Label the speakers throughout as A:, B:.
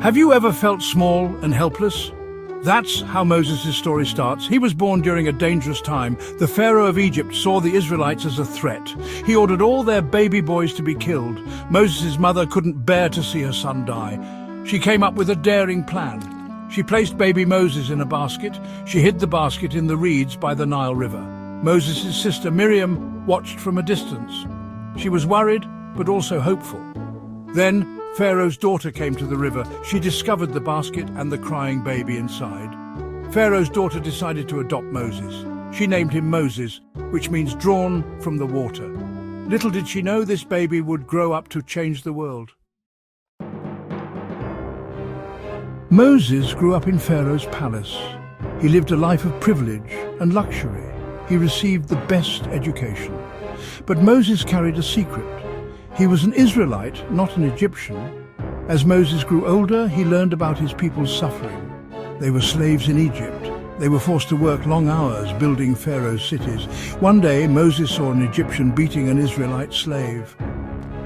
A: Have you ever felt small and helpless? That's how Moses' story starts. He was born during a dangerous time. The Pharaoh of Egypt saw the Israelites as a threat. He ordered all their baby boys to be killed. Moses' mother couldn't bear to see her son die. She came up with a daring plan. She placed baby Moses in a basket. She hid the basket in the reeds by the Nile River. Moses' sister Miriam watched from a distance. She was worried, but also hopeful. Then Pharaoh's daughter came to the river. She discovered the basket and the crying baby inside. Pharaoh's daughter decided to adopt Moses. She named him Moses, which means drawn from the water. Little did she know this baby would grow up to change the world. Moses grew up in Pharaoh's palace. He lived a life of privilege and luxury. He received the best education. But Moses carried a secret. He was an Israelite, not an Egyptian. As Moses grew older, he learned about his people's suffering. They were slaves in Egypt. They were forced to work long hours building Pharaoh's cities. One day, Moses saw an Egyptian beating an Israelite slave.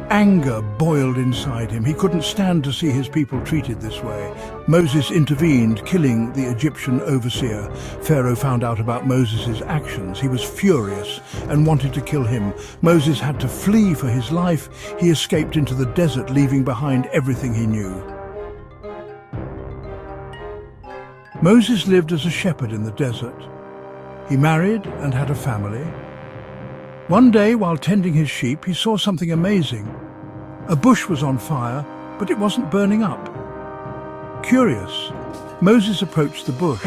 A: Anger boiled inside him. He couldn't stand to see his people treated this way. Moses intervened, killing the Egyptian overseer. Pharaoh found out about Moses' actions. He was furious and wanted to kill him. Moses had to flee for his life. He escaped into the desert, leaving behind everything he knew. Moses lived as a shepherd in the desert. He married and had a family. One day, while tending his sheep, he saw something amazing. A bush was on fire, but it wasn't burning up. Curious, Moses approached the bush.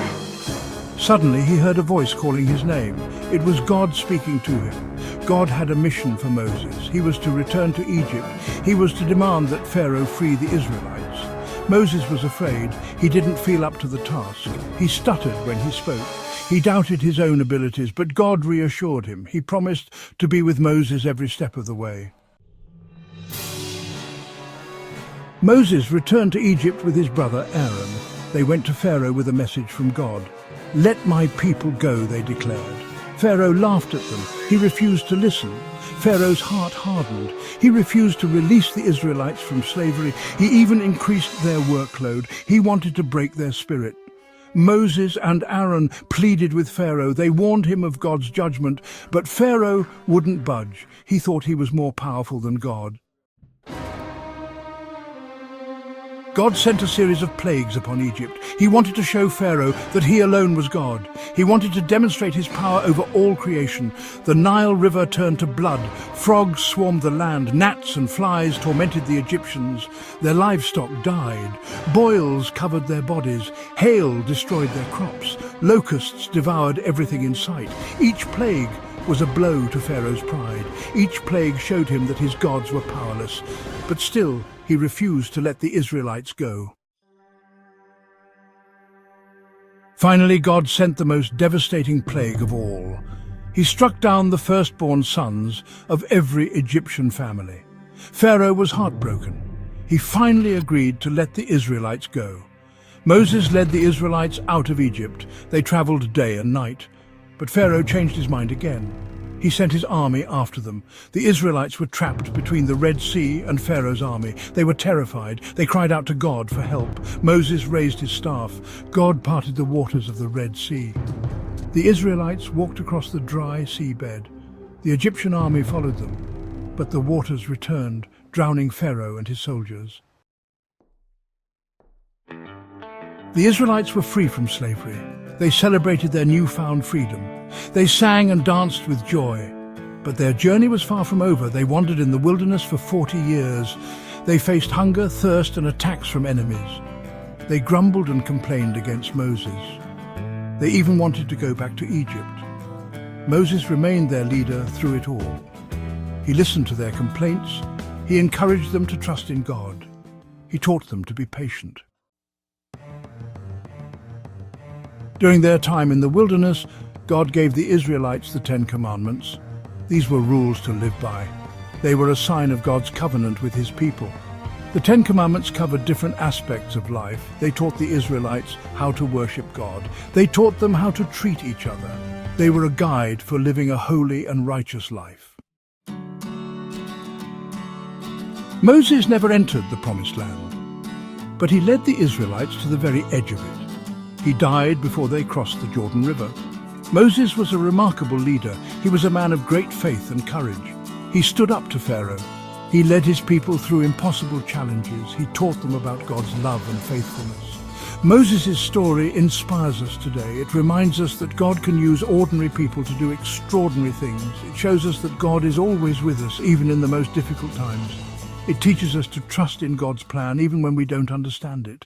A: Suddenly, he heard a voice calling his name. It was God speaking to him. God had a mission for Moses. He was to return to Egypt. He was to demand that Pharaoh free the Israelites. Moses was afraid. He didn't feel up to the task. He stuttered when he spoke. He doubted his own abilities, but God reassured him. He promised to be with Moses every step of the way. Moses returned to Egypt with his brother Aaron. They went to Pharaoh with a message from God. "Let my people go," they declared. Pharaoh laughed at them. He refused to listen. Pharaoh's heart hardened. He refused to release the Israelites from slavery. He even increased their workload. He wanted to break their spirit. Moses and Aaron pleaded with Pharaoh. They warned him of God's judgment, but Pharaoh wouldn't budge. He thought he was more powerful than God. God sent a series of plagues upon Egypt. He wanted to show Pharaoh that he alone was God. He wanted to demonstrate his power over all creation. The Nile River turned to blood. Frogs swarmed the land. Gnats and flies tormented the Egyptians. Their livestock died. Boils covered their bodies. Hail destroyed their crops. Locusts devoured everything in sight. Each plague was a blow to Pharaoh's pride. Each plague showed him that his gods were powerless. But still, he refused to let the Israelites go. Finally, God sent the most devastating plague of all. He struck down the firstborn sons of every Egyptian family. Pharaoh was heartbroken. He finally agreed to let the Israelites go. Moses led the Israelites out of Egypt. They traveled day and night. But Pharaoh changed his mind again. He sent his army after them. The Israelites were trapped between the Red Sea and Pharaoh's army. They were terrified. They cried out to God for help. Moses raised his staff. God parted the waters of the Red Sea. The Israelites walked across the dry seabed. The Egyptian army followed them, but the waters returned, drowning Pharaoh and his soldiers. The Israelites were free from slavery. They celebrated their newfound freedom. They sang and danced with joy. But their journey was far from over. They wandered in the wilderness for 40 years. They faced hunger, thirst, and attacks from enemies. They grumbled and complained against Moses. They even wanted to go back to Egypt. Moses remained their leader through it all. He listened to their complaints. He encouraged them to trust in God. He taught them to be patient. During their time in the wilderness, God gave the Israelites the 10 Commandments. These were rules to live by. They were a sign of God's covenant with his people. The 10 Commandments covered different aspects of life. They taught the Israelites how to worship God. They taught them how to treat each other. They were a guide for living a holy and righteous life. Moses never entered the Promised Land. but he led the Israelites to the very edge of it. He died before they crossed the Jordan River. Moses was a remarkable leader. He was a man of great faith and courage. He stood up to Pharaoh. He led his people through impossible challenges. He taught them about God's love and faithfulness. Moses' story inspires us today. It reminds us that God can use ordinary people to do extraordinary things. It shows us that God is always with us, even in the most difficult times. It teaches us to trust in God's plan, even when we don't understand it.